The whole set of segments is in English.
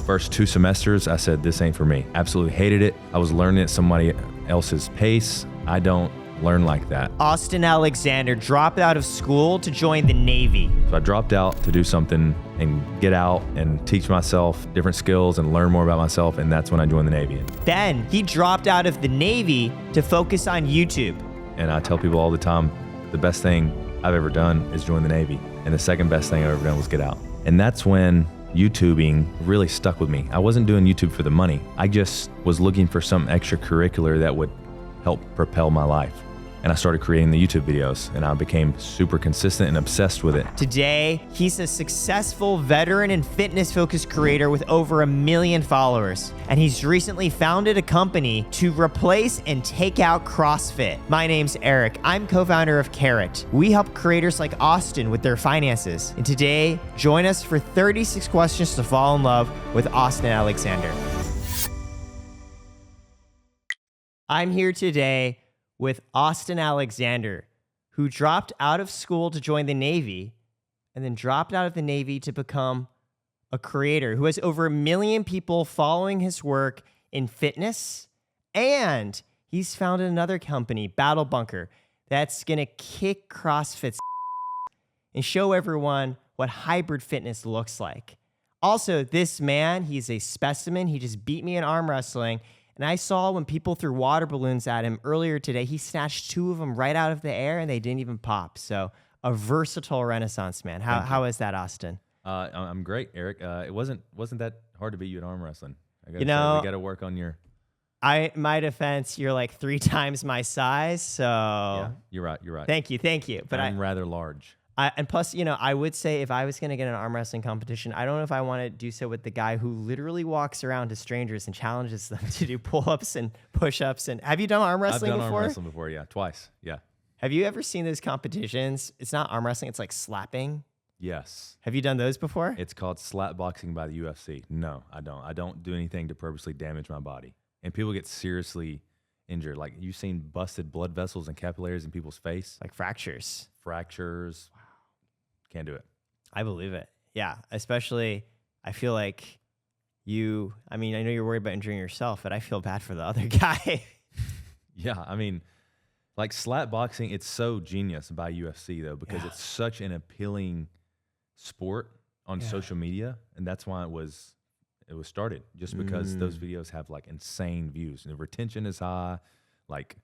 First 2 semesters, I said, this ain't for me. Absolutely hated it. I was learning at somebody else's pace. I don't learn like that. Austen Alexander dropped out of school to join the Navy. So I dropped out to do something and get out and teach myself different skills and learn more about myself, and that's when I joined the Navy. Then he dropped out of the Navy to focus on YouTube. And I tell people all the time, the best thing I've ever done is join the Navy. And the second best thing I've ever done was get out. And that's when YouTubing really stuck with me. I wasn't doing YouTube for the money. I just was looking for some extracurricular that would help propel my life. And I started creating the YouTube videos, and I became super consistent and obsessed with it. Today, he's a successful veteran and fitness-focused creator with over 1 million followers. And he's recently founded a company to replace and take out CrossFit. My name's Eric. I'm co-founder of Karat. We help creators like Austen with their finances. And today, join us for 36 questions to fall in love with Austen Alexander. I'm here today with Austen Alexander, who dropped out of school to join the Navy and then dropped out of the Navy to become a creator who has over 1 million people following his work in fitness. And he's founded another company, Battle Bunker, that's going to kick CrossFit's and show everyone what hybrid fitness looks like. Also, this man, he's a specimen. He just beat me in arm wrestling. And I saw when people threw water balloons at him earlier today, he snatched 2 of them right out of the air and they didn't even pop. So a versatile Renaissance man. How is that, Austen? I'm great, Eric. It wasn't that hard to beat you at arm wrestling. We got to work on your... My defense, you're like 3 times my size, so... Yeah, you're right. Thank you. But I'm rather large. And plus, I would say if I was going to get an arm wrestling competition, I don't know if I want to do so with the guy who literally walks around to strangers and challenges them to do pull-ups and push-ups. And have you done arm wrestling before? I've done arm wrestling before, yeah, twice, yeah. Have you ever seen those competitions? It's not arm wrestling, it's like slapping. Yes. Have you done those before? It's called slap boxing by the UFC. No, I don't. I don't do anything to purposely damage my body. And people get seriously injured. Like, you've seen busted blood vessels and capillaries in people's face. Like fractures. Fractures. Wow. Can't do it. I believe it. Yeah. Especially, I feel like I know you're worried about injuring yourself, but I feel bad for the other guy. Yeah. I mean, like slap boxing, it's so genius by UFC though, because it's such an appealing sport on social media. And that's why it was started, just because those videos have like insane views and the retention is high. Like,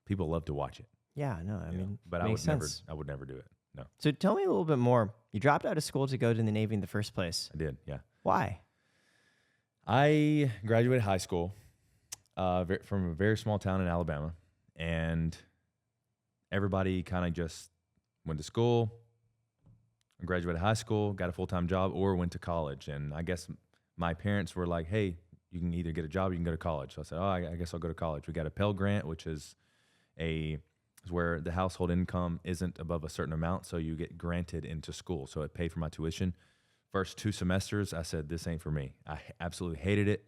people love to watch it. Yeah, no, I mean, but I would never do it. No. So tell me a little bit more. You dropped out of school to go to the Navy in the first place. I did, yeah. Why? I graduated high school from a very small town in Alabama, and everybody kind of just went to school, graduated high school, got a full-time job, or went to college. And I guess my parents were like, hey, you can either get a job or you can go to college. So I said, I guess I'll go to college. We got a Pell Grant, which is where the household income isn't above a certain amount, so you get granted into school. So it paid for my tuition. First 2 semesters, I said, this ain't for me. I absolutely hated it.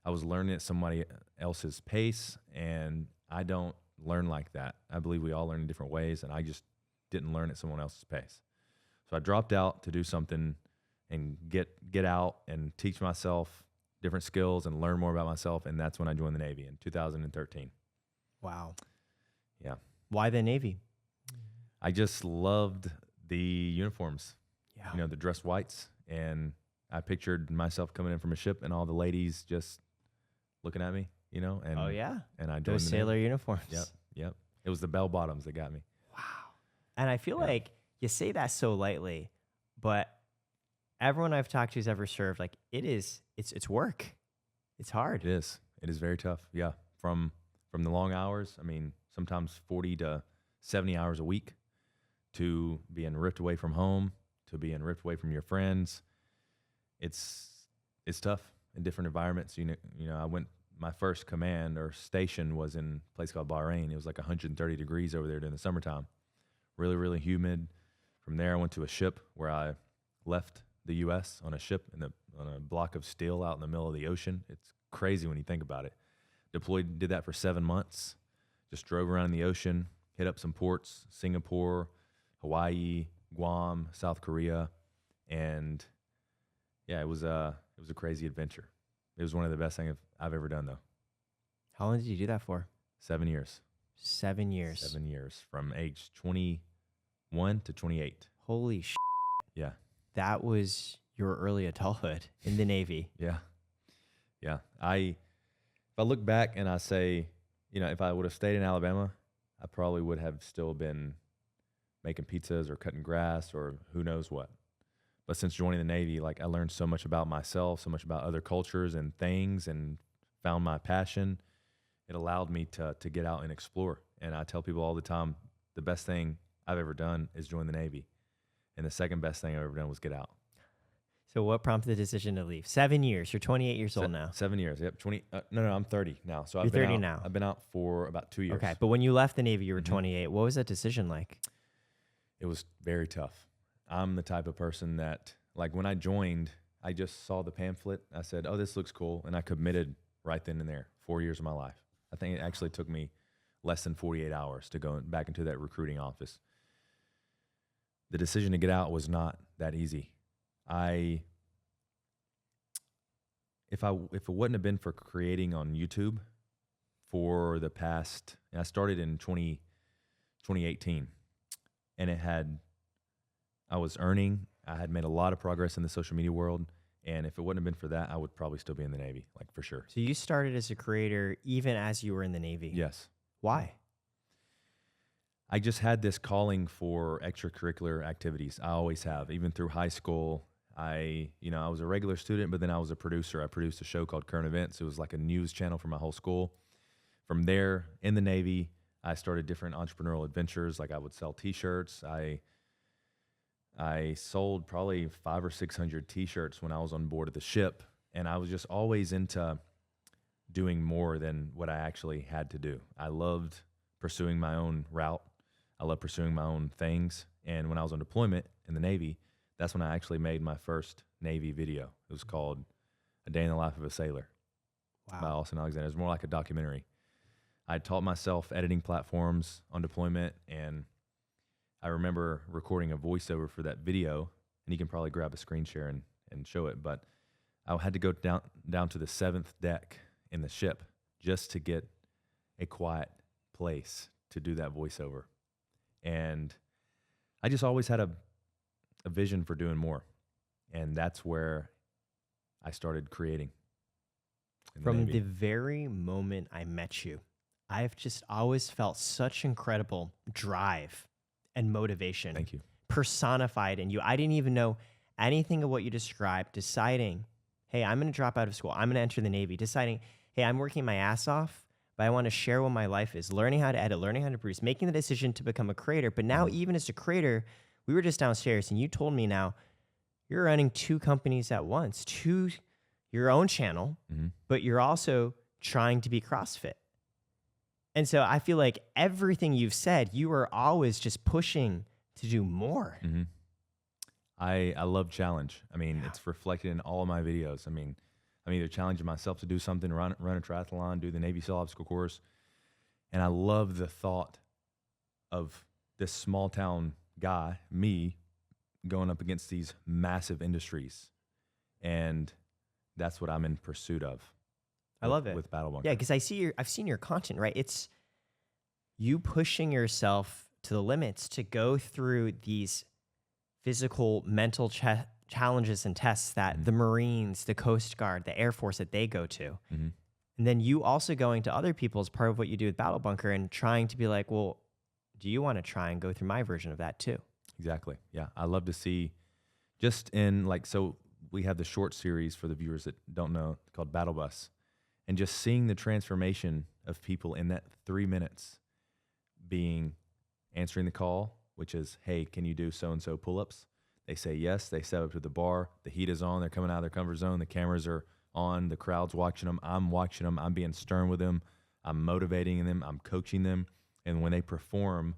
I was learning at somebody else's pace, and I don't learn like that. I believe we all learn in different ways, and I just didn't learn at someone else's pace. So I dropped out to do something and get out and teach myself different skills and learn more about myself, and that's when I joined the Navy in 2013. Wow. Yeah. Why the Navy? I just loved the uniforms. Yeah. The dress whites. And I pictured myself coming in from a ship and all the ladies just looking at me, and oh yeah. And I joined those sailor uniforms. Yep. It was the bell bottoms that got me. Wow. And I feel like you say that so lightly, but everyone I've talked to who's ever served, like it's work. It's hard. It is. It is very tough. Yeah. From the long hours, I mean, sometimes 40 to 70 hours a week, to being ripped away from home, to being ripped away from your friends. It's tough in different environments. My first command or station was in a place called Bahrain. It was like 130 degrees over there during the summertime. Really, really humid. From there, I went to a ship where I left the U.S. on a ship on a block of steel out in the middle of the ocean. It's crazy when you think about it. Did that for 7 months. Just drove around in the ocean, hit up some ports, Singapore, Hawaii, Guam, South Korea, and yeah, it was It was a crazy adventure. It was one of the best things I've ever done, though. How long did you do that for? 7 years. 7 years. 7 years from age 21 to 28. Holy sh! Yeah. That was your early adulthood in the Navy. Yeah. Yeah. If I look back and I say, if I would have stayed in Alabama, I probably would have still been making pizzas or cutting grass or who knows what. But since joining the Navy, like I learned so much about myself, so much about other cultures and things, and found my passion. It allowed me to get out and explore. And I tell people all the time, the best thing I've ever done is join the Navy. And the second best thing I've ever done was get out. So what prompted the decision to leave? 7 years. You're 28 years old now. 7 years. Yep. 20. No, I'm 30 now. So You're I've been 30 out, now. I've been out for about 2 years. Okay. But when you left the Navy, you were 28. What was that decision like? It was very tough. I'm the type of person that, like, when I joined, I just saw the pamphlet. I said, oh, this looks cool. And I committed right then and there, 4 years of my life. I think it actually took me less than 48 hours to go back into that recruiting office. The decision to get out was not that easy. If it wouldn't have been for creating on YouTube for the past, and I started in 2018, and I had made a lot of progress in the social media world, and if it wouldn't have been for that, I would probably still be in the Navy, like for sure. So you started as a creator even as you were in the Navy? Yes. Why? I just had this calling for extracurricular activities. I always have, even through high school. I was a regular student, but then I was a producer. I produced a show called Current Events. It was like a news channel for my whole school. From there, in the Navy, I started different entrepreneurial adventures. Like I would sell T-shirts. I sold probably 500 or 600 T-shirts when I was on board of the ship, and I was just always into doing more than what I actually had to do. I loved pursuing my own route. I loved pursuing my own things. And when I was on deployment in the Navy, that's when I actually made my first Navy video. It was called A Day in the Life of a Sailor by Austen Alexander. It was more like a documentary. I taught myself editing platforms on deployment, and I remember recording a voiceover for that video, and you can probably grab a screen share and show it, but I had to go down to the 7th deck in the ship just to get a quiet place to do that voiceover. And I just always had a vision for doing more. And that's where I started creating. From the very moment I met you, I've just always felt such incredible drive and motivation. Thank you. Personified in you. I didn't even know anything of what you described, deciding, hey, I'm going to drop out of school. I'm going to enter the Navy. Deciding, hey, I'm working my ass off, but I want to share what my life is, learning how to edit, learning how to produce, making the decision to become a creator. But now, even as a creator, we were just downstairs, and you told me now you're running 2 companies at once, your own channel, but you're also trying to be CrossFit. And so I feel like everything you've said, you are always just pushing to do more. I love challenge. I mean, it's reflected in all of my videos. I mean, I'm either challenging myself to do something, run a triathlon, do the Navy SEAL obstacle course. And I love the thought of this small town guy, me, going up against these massive industries. And that's what I'm in pursuit of. I love it. With Battle Bunker. Yeah, because I've seen your content, right? It's you pushing yourself to the limits to go through these physical, mental challenges and tests that the Marines, the Coast Guard, the Air Force that they go to. And then you also going to other people as part of what you do with Battle Bunker and trying to be like, well, do you want to try and go through my version of that too? Exactly. Yeah. I love to see just in so we have the short series for the viewers that don't know called Battle Bus, and just seeing the transformation of people in that 3 minutes being answering the call, which is, hey, can you do so-and-so pull-ups? They say yes. They step up to the bar. The heat is on. They're coming out of their comfort zone. The cameras are on. The crowd's watching them. I'm watching them. I'm being stern with them. I'm motivating them. I'm coaching them. And when they perform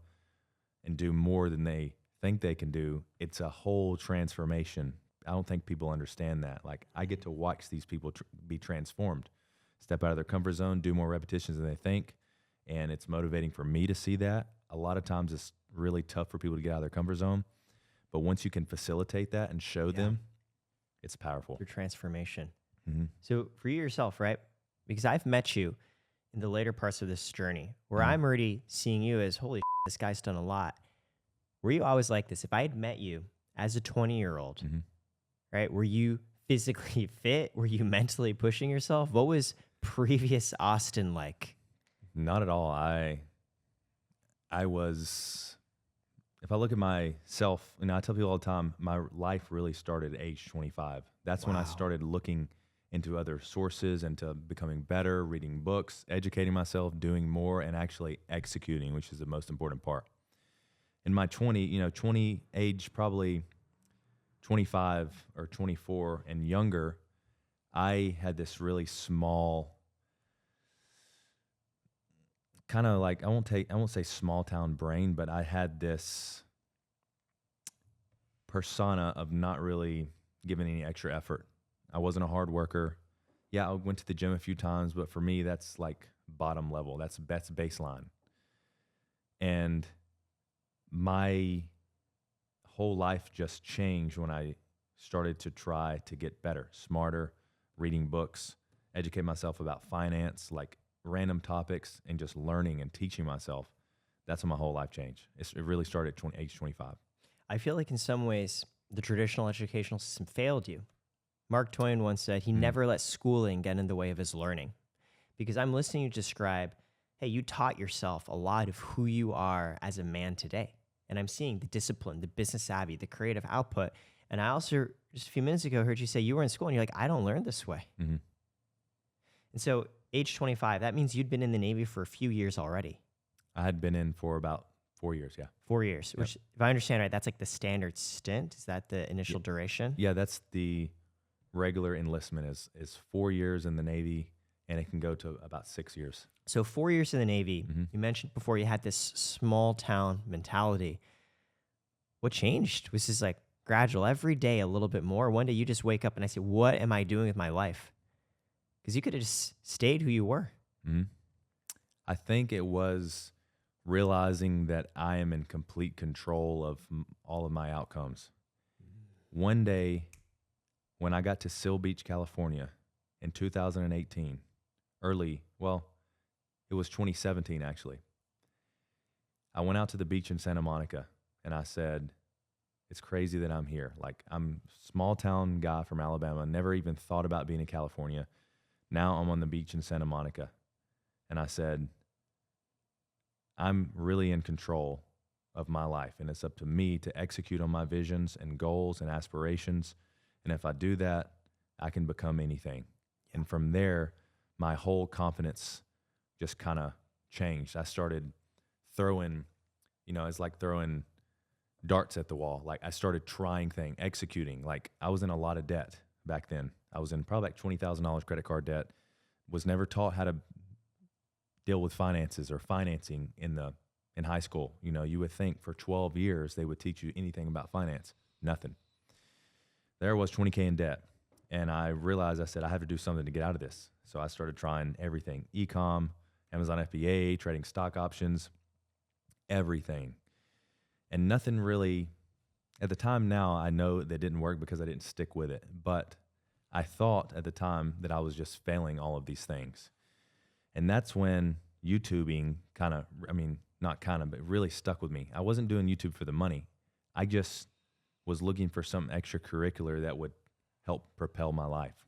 and do more than they think they can do, it's a whole transformation. I don't think people understand that. Like, I get to watch these people be transformed, step out of their comfort zone, do more repetitions than they think. And it's motivating for me to see that. A lot of times it's really tough for people to get out of their comfort zone. But once you can facilitate that and show them, it's powerful. Your transformation. Mhm. So for you yourself, right? Because I've met you in the later parts of this journey where Mhm. I'm already seeing you as, holy this guy's done a lot. Were you always like this? If I had met you as a 20-year-old, Mhm. right? Were you physically fit? Were you mentally pushing yourself? What was previous Austen like? Not at all. I was, if I look at myself, I tell people all the time, my life really started at age 25. That's when I Wow. started looking into other sources, into becoming better, reading books, educating myself, doing more, and actually executing, which is the most important part. In my 20 age, probably 25 or 24 and younger, I had this really small, kind of like, I won't say small town brain, but I had this persona of not really giving any extra effort. I wasn't a hard worker. Yeah, I went to the gym a few times, but for me, that's like bottom level. That's baseline. And my whole life just changed when I started to try to get better, smarter, reading books, educate myself about finance, like random topics, and just learning and teaching myself. That's when my whole life changed. It really started at age 25. I feel like in some ways, the traditional educational system failed you. Mark Twain once said he Mm. never let schooling get in the way of his learning. Because I'm listening you describe, hey, you taught yourself a lot of who you are as a man today. And I'm seeing the discipline, the business savvy, the creative output. And I also, just a few minutes ago, heard you say you were in school and you're like, I don't learn this way. Mm-hmm. And so, age 25, that means you'd been in the Navy for a few years already. I had been in for about 4 years. Yeah. 4 years, which, if I understand right, that's like the standard stint. Is that the initial duration? Yeah, that's the regular enlistment is 4 years in the Navy, and it can go to about 6 years. So 4 years in the Navy, Mhm. you mentioned before you had this small town mentality. What changed? Was this like gradual every day a little bit more? One day you just wake up and I say, what am I doing with my life? Because you could have just stayed who you were. Mhm. I think it was realizing that I am in complete control of all of my outcomes. One day, when I got to Seal Beach, California in 2018, it was 2017 actually. I went out to the beach in Santa Monica and I said, it's crazy that I'm here. Like, I'm a small town guy from Alabama, never even thought about being in California. Now I'm on the beach in Santa Monica. And I said, I'm really in control of my life, and it's up to me to execute on my visions and goals and aspirations. And if I do that, I can become anything. And from there, my whole confidence just kind of changed. I started throwing, it's like throwing darts at the wall. Like, I started trying things, executing. Like, I was in a lot of debt back then. I was in probably like $20,000 credit card debt, was never taught how to deal with finances or financing in high school. You would think for 12 years they would teach you anything about finance. Nothing. There was 20K in debt. And I realized, I said, I have to do something to get out of this. So I started trying everything: e-com, Amazon FBA, trading stock options, everything. And nothing really, at the time now, I know that didn't work because I didn't stick with it. But I thought at the time that I was just failing all of these things. And that's when YouTubing but really stuck with me. I wasn't doing YouTube for the money. I just was looking for some extracurricular that would help propel my life.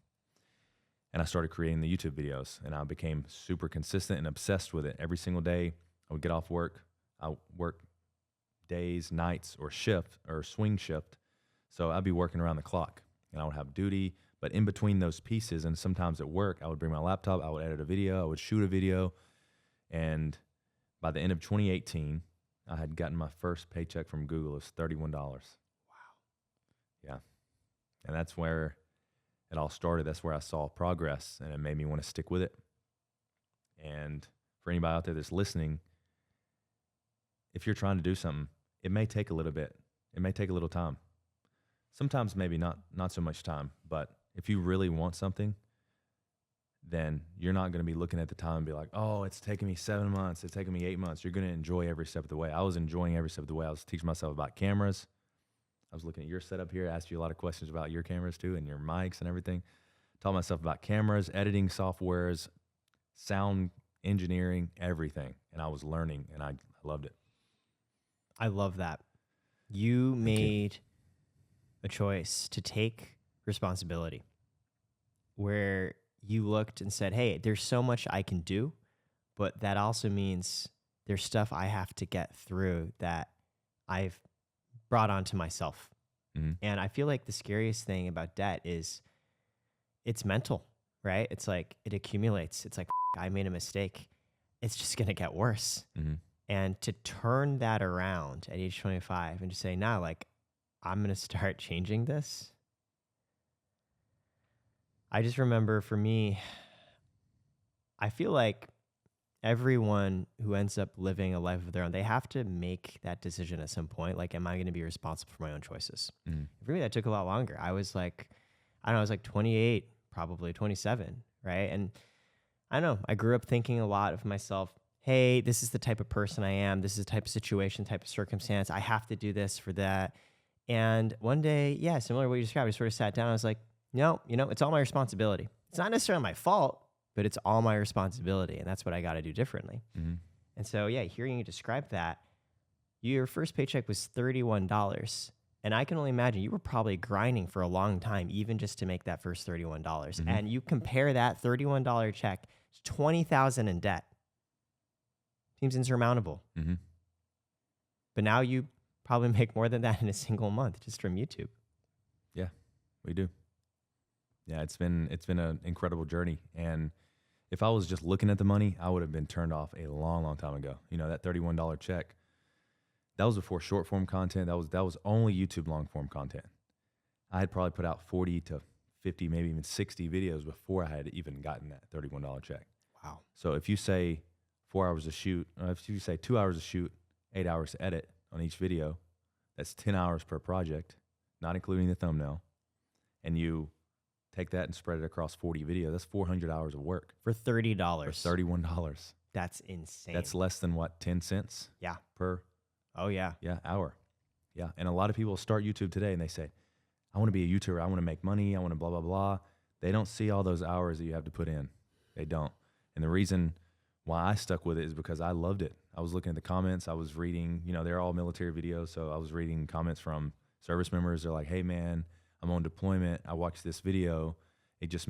And I started creating the YouTube videos, and I became super consistent and obsessed with it. Every single day I would get off work. I work days, nights, or swing shift. So I'd be working around the clock, and I would have duty. But in between those pieces, and sometimes at work, I would bring my laptop, I would edit a video, I would shoot a video. And by the end of 2018, I had gotten my first paycheck from Google. It was $31. Wow. Yeah. And that's where it all started. That's where I saw progress, and it made me want to stick with it. And for anybody out there that's listening, if you're trying to do something, it may take a little bit. It may take a little time. Sometimes maybe not so much time, but if you really want something, then you're not going to be looking at the time and be like, oh, it's taking me 7 months. It's taking me 8 months. You're going to enjoy every step of the way. I was enjoying every step of the way. I was teaching myself about cameras. I was looking at your setup here, asked you a lot of questions about your cameras too and your mics and everything. Taught myself about cameras, editing softwares, sound engineering, everything. And I was learning, and I loved it. I love that. You Thank you. made a choice to take responsibility where you looked and said, hey, there's so much I can do, but that also means there's stuff I have to get through that I've brought onto myself. And I feel like the scariest thing about debt is it's mental, right? It's like it accumulates. It's like, I made a mistake. It's just going to get worse. And to turn that around at age 25 and to say, nah, like, I'm going to start changing this. I just remember for me, I feel like everyone who ends up living a life of their own, they have to make that decision at some point. Like, am I going to be responsible for my own choices? For me, that took a lot longer. I was like, I don't know, I was like 28, probably 27, right? And I don't know, I grew up thinking a lot of myself, hey, this is the type of person I am. This is the type of situation, type of circumstance. I have to do this for that. And one day, yeah, similar to what you described, I sort of sat down. I was like, no, it's all my responsibility. It's not necessarily my fault, but it's all my responsibility. And that's what I got to do differently. And so, yeah, hearing you describe that, your first paycheck was $31. And I can only imagine you were probably grinding for a long time, even just to make that first $31. And you compare that $31 check to $20,000 in debt. Seems insurmountable. But now you probably make more than that in a single month just from YouTube. Yeah, we do. Yeah, it's been an incredible journey. And if I was just looking at the money, I would have been turned off a long, long time ago. That $31 check, that was before short form content. That was only YouTube long form content. I had probably put out 40 to 50, maybe even 60 videos before I had even gotten that $31 check. Wow. So if you say 4 hours to shoot, if you say 2 hours to shoot, 8 hours to edit on each video, that's 10 hours per project, not including the thumbnail. And you take that and spread it across 40 videos. That's 400 hours of work. For $30. For $31. That's insane. That's less than what, 10 cents? Yeah. Per? Oh, yeah. Yeah, hour. Yeah. And a lot of people start YouTube today and they say, I want to be a YouTuber. I want to make money. I want to blah, blah, blah. They don't see all those hours that you have to put in. They don't. And the reason why I stuck with it is because I loved it. I was looking at the comments. I was reading, they're all military videos. So I was reading comments from service members. They're like, hey, man, I'm on deployment. I watched this video. It just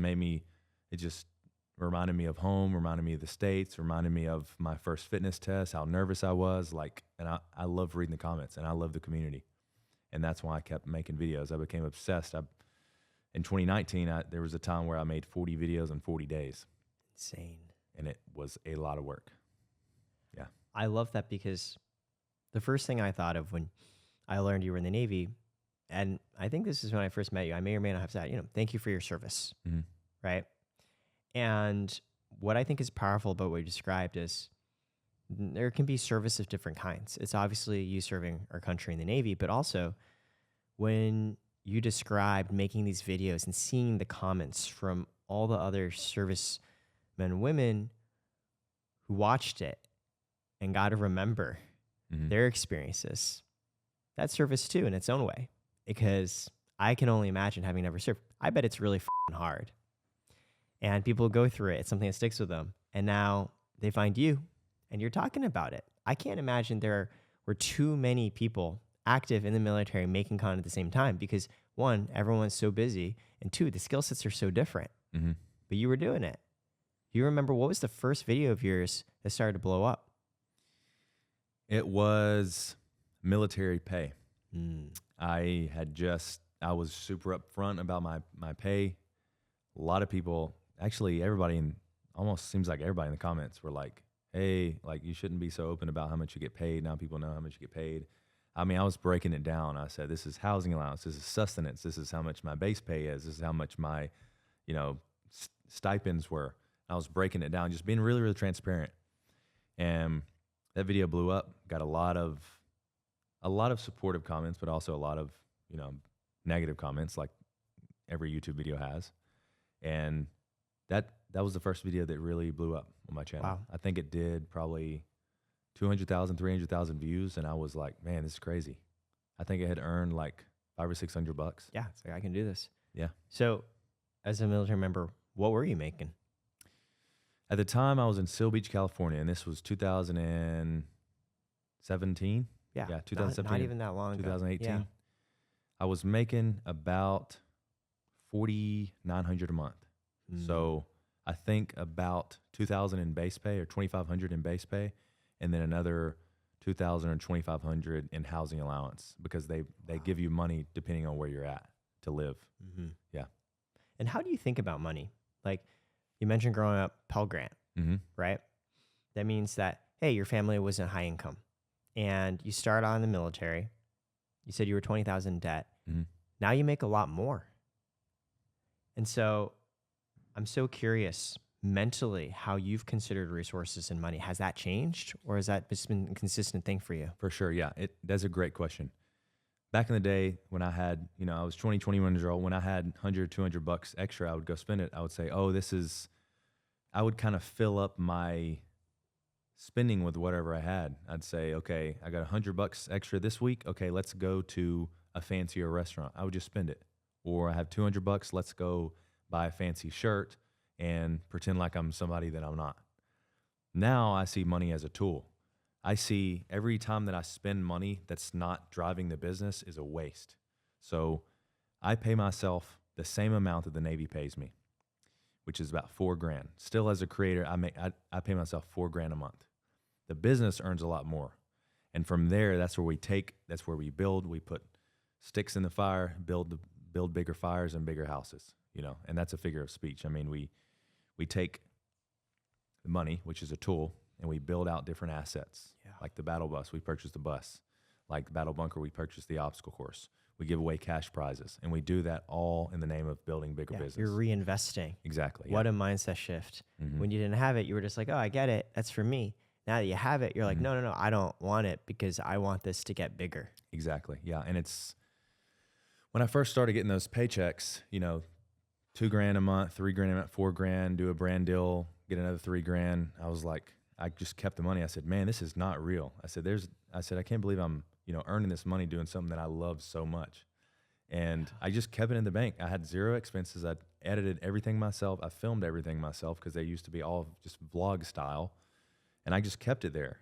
reminded me of home, reminded me of the States, reminded me of my first fitness test, how nervous I was. And I love reading the comments and I love the community. And that's why I kept making videos. I became obsessed. In 2019, there was a time where I made 40 videos in 40 days. Insane. And it was a lot of work. Yeah. I love that because the first thing I thought of when I learned you were in the Navy, and I think this is when I first met you, I may or may not have said, thank you for your service, right? And what I think is powerful about what you described is there can be service of different kinds. It's obviously you serving our country in the Navy, but also when you described making these videos and seeing the comments from all the other servicemen and women who watched it and got to remember their experiences, that's service too in its own way. Because I can only imagine having never served. I bet it's really hard. And people go through it. It's something that sticks with them. And now they find you and you're talking about it. I can't imagine there were too many people active in the military making content at the same time because one, everyone's so busy. And two, the skill sets are so different. But you were doing it. You remember what was the first video of yours that started to blow up? It was military pay. I was super upfront about my pay. A lot of people, actually almost seems like everybody in the comments were like, hey, like you shouldn't be so open about how much you get paid. Now people know how much you get paid. I mean, I was breaking it down. I said, this is housing allowance. This is sustenance. This is how much my base pay is. This is how much my, stipends were. I was breaking it down, just being really, really transparent. And that video blew up, got a lot of supportive comments, but also a lot of, negative comments like every YouTube video has. And that was the first video that really blew up on my channel. Wow. I think it did probably 200,000, 300,000 views. And I was like, man, this is crazy. I think it had earned like $500 or $600. Yeah, it's like I can do this. Yeah. So as a military member, what were you making? At the time, I was in Seal Beach, California, and this was 2017. Yeah, Yeah, 2017. Not even that long ago. 2018. Yeah. I was making about $4,900 a month. So I think about 2,000 in base pay or 2,500 in base pay, and then another 2,000 or 2,500 in housing allowance because they give you money depending on where you're at to live. Mm-hmm. Yeah. And how do you think about money? Like you mentioned growing up Pell Grant, right? That means that, hey, your family wasn't high income and you start out in the military. You said you were 20,000 in debt. Now you make a lot more. And so I'm so curious mentally how you've considered resources and money. Has that changed or has that just been a consistent thing for you? For sure. Yeah. That's a great question. Back in the day when I had, I was 20, 21 years old, when I had 100, 200 bucks extra, I would go spend it. I would say, I would kind of fill up my spending with whatever I had. I'd say, okay, I got 100 bucks extra this week. Okay, let's go to a fancier restaurant. I would just spend it. Or I have 200 bucks. Let's go buy a fancy shirt and pretend like I'm somebody that I'm not. Now I see money as a tool. I see every time that I spend money that's not driving the business is a waste. So I pay myself the same amount that the Navy pays me, which is about $4,000. Still, as a creator, I pay myself $4,000 a month. The business earns a lot more, and from there, that's where we build. We put sticks in the fire, build bigger fires and bigger houses. And that's a figure of speech. I mean, we take the money, which is a tool, and we build out different assets. Yeah. Like the battle bus, we purchase the bus. Like the battle bunker, we purchase the obstacle course. We give away cash prizes, and we do that all in the name of building bigger business. You're reinvesting. Exactly. What a mindset shift. When you didn't have it, you were just like, oh, I get it. That's for me. Now that you have it, you're like, no, I don't want it because I want this to get bigger. Exactly. Yeah. And when I first started getting those paychecks, $2,000 a month, $3,000 a month, $4,000, do a brand deal, get another $3,000. I was like, I just kept the money. I said, man, this is not real. I said, I can't believe I'm, earning this money doing something that I love so much. And I just kept it in the bank. I had zero expenses. I edited everything myself. I filmed everything myself because they used to be all just vlog style. And I just kept it there.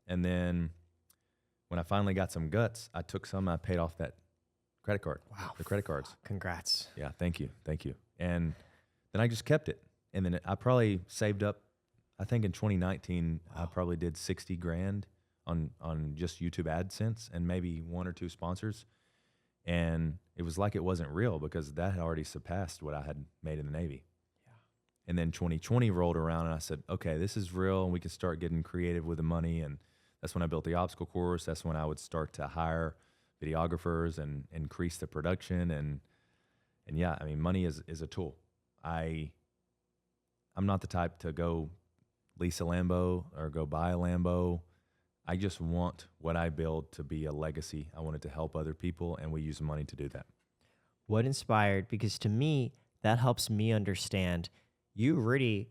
And then when I finally got some guts, I took some, I paid off that credit card. Wow. The credit cards. Congrats. Yeah. Thank you. And then I just kept it. And then I probably saved up, I think in 2019, I probably did $60,000 on just YouTube AdSense and maybe one or two sponsors. And it was like it wasn't real because that had already surpassed what I had made in the Navy. Yeah. And then 2020 rolled around and I said, okay, this is real and we can start getting creative with the money. And that's when I built the obstacle course. That's when I would start to hire videographers and increase the production. And yeah, I mean, money is a tool. I'm not the type to go lease a Lambo or go buy a Lambo. I just want what I build to be a legacy. I want it to help other people, and we use money to do that. What inspired? Because to me, that helps me understand you really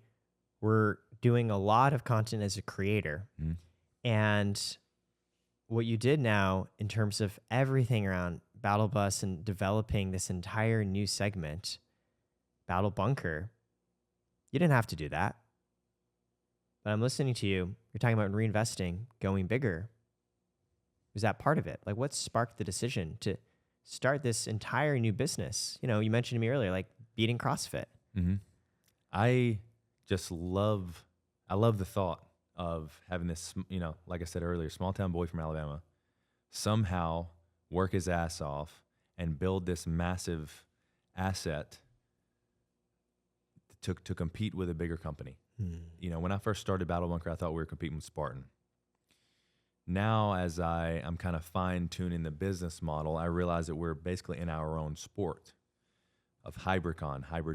were doing a lot of content as a creator. And what you did now in terms of everything around Battle Bus and developing this entire new segment, Battle Bunker, you didn't have to do that. But I'm listening to you. You're talking about reinvesting, going bigger. Was that part of it? Like, what sparked the decision to start this entire new business? You mentioned to me earlier, like beating CrossFit. I love the thought of having this, like I said earlier, small town boy from Alabama, somehow work his ass off and build this massive asset to compete with a bigger company. When I first started Battle Bunker, I thought we were competing with Spartan. Now, as I'm kind of fine-tuning the business model, I realize that we're basically in our own sport of hybrid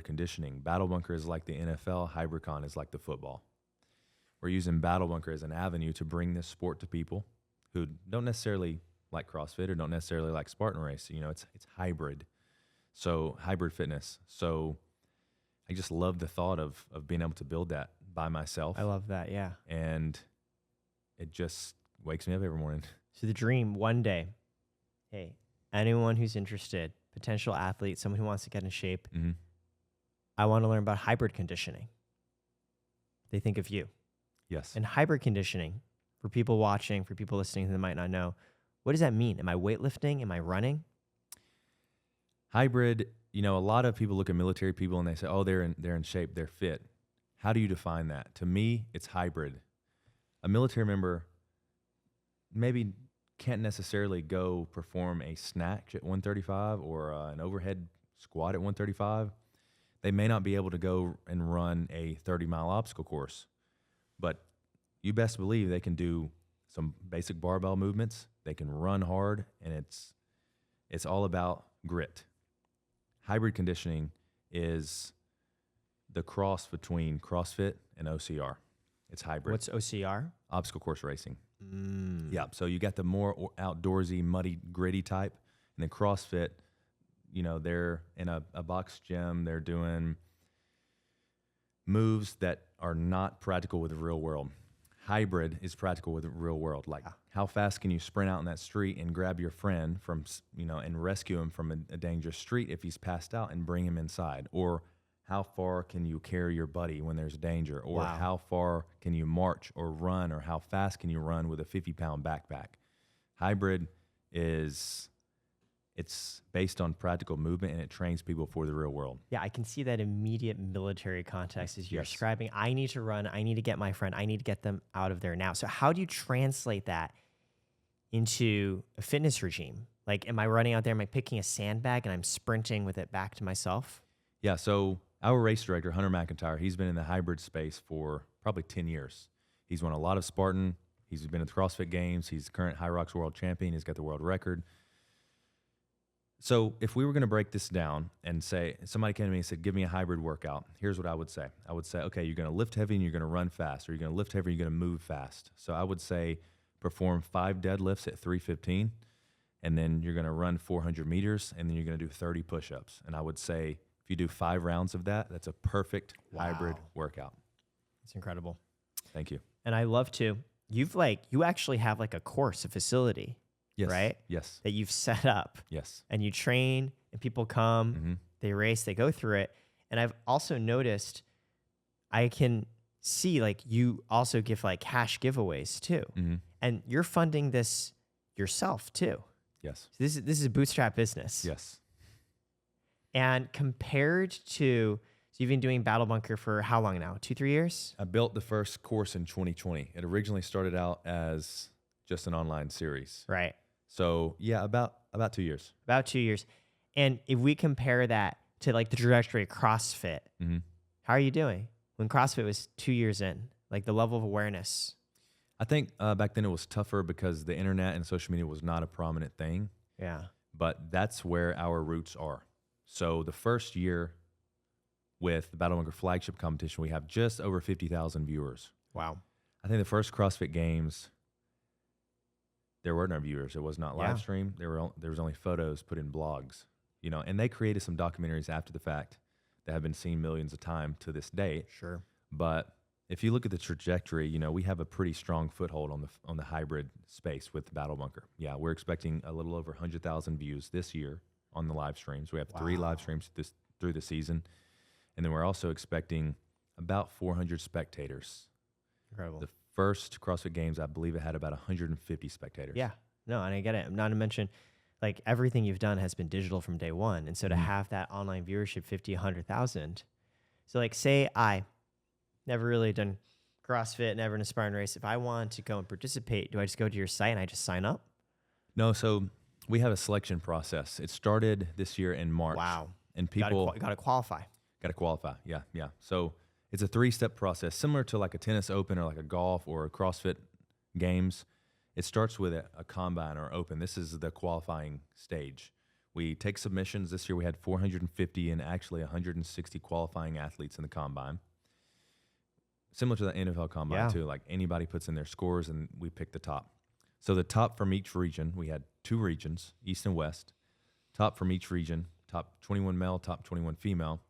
conditioning. Battle Bunker is like the NFL. Hybrid is like the football. We're using Battle Bunker as an avenue to bring this sport to people who don't necessarily like CrossFit or don't necessarily like Spartan race. It's hybrid. So hybrid fitness. So I just love the thought of being able to build that by myself. I love that, yeah. And it just wakes me up every morning. So the dream one day, hey, anyone who's interested, potential athlete, someone who wants to get in shape, I want to learn about hybrid conditioning. They think of you. Yes. And hybrid conditioning, for people watching, for people listening who might not know, what does that mean? Am I weightlifting? Am I running? Hybrid, a lot of people look at military people and they say, oh, they're in shape, they're fit. How do you define that? To me, it's hybrid. A military member maybe can't necessarily go perform a snatch at 135 or an overhead squat at 135. They may not be able to go and run a 30-mile obstacle course, but you best believe they can do some basic barbell movements. They can run hard, and it's all about grit. Hybrid conditioning is the cross between CrossFit and OCR. It's hybrid. What's OCR? Obstacle course racing. Yeah, so you got the more outdoorsy, muddy, gritty type, and then CrossFit, they're in a box gym. They're doing moves that are not practical with the real world. Hybrid is practical with the real world. Like, how fast can you sprint out in that street and grab your friend from, and rescue him from a dangerous street if he's passed out and bring him inside? Or how far can you carry your buddy when there's danger? Or how far can you march or run? Or how fast can you run with a 50-pound backpack? Hybrid it's based on practical movement, and it trains people for the real world. Yeah, I can see that immediate military context as you're Yes. describing. I need to run. I need to get my friend. I need to get them out of there now. So how do you translate that into a fitness regime? Like, am I running out there? Am I picking a sandbag and I'm sprinting with it back to myself? Yeah, so our race director, Hunter McIntyre, he's been in the hybrid space for probably 10 years. He's won a lot of Spartan. He's been at the CrossFit Games. He's the current High Rocks world champion. He's got the world record. So if we were going to break this down and say, somebody came to me and said, give me a hybrid workout, here's what I would say. I would say, okay, you're going to lift heavy and you're going to run fast, or you're going to lift heavy and you're going to move fast. So I would say perform 5 deadlifts at 315, and then you're going to run 400 meters, and then you're going to do 30 push-ups. And I would say if you do 5 rounds of that, that's a perfect hybrid workout. It's incredible. Thank you. And I love to, you actually have like a course, a facility. Yes. Right? Yes. That you've set up. Yes. And you train, and people come, they race, they go through it. And I've also noticed, I can see like you also give like cash giveaways too. And you're funding this yourself too. Yes. So this is a bootstrap business. Yes. And compared to, so you've been doing Battle Bunker for how long now? 2-3 years? I built the first course in 2020. It originally started out as just an online series. Right. So yeah, about 2 years. About 2 years. And if we compare that to like the trajectory of CrossFit, how are you doing when CrossFit was 2 years in? Like the level of awareness. I think back then it was tougher because the internet and social media was not a prominent thing. Yeah. But that's where our roots are. So the first year with the Battle Bunker flagship competition, we have just over 50,000 viewers. Wow. I think the first CrossFit Games, there were no viewers. It was not live stream. There was only photos put in blogs, and they created some documentaries after the fact that have been seen millions of times to this day. Sure. But if you look at the trajectory, we have a pretty strong foothold on the hybrid space with the Battle Bunker. Yeah, we're expecting a little over 100,000 views this year on the live streams. We have 3 live streams through the season, and then we're also expecting about 400 spectators. Incredible. The first CrossFit Games, I believe it had about 150 spectators. Yeah. No, and I get it. Not to mention, like, everything you've done has been digital from day one. And so to have that online viewership, 50, 100,000. So like, say I never really done CrossFit, never an aspiring race. If I want to go and participate, do I just go to your site and I just sign up? No, so we have a selection process. It started this year in March. Wow. And people got to qualify. Got to qualify. Yeah. So it's a 3-step process, similar to like a tennis open or like a golf or a CrossFit Games. It starts with a combine or open. This is the qualifying stage. We take submissions. This year we had 450 and actually 160 qualifying athletes in the combine. Similar to the NFL combine too. Like, anybody puts in their scores and we pick the top. So the top from each region, we had 2 regions, East and West. Top from each region, top 21 male, top 21 female,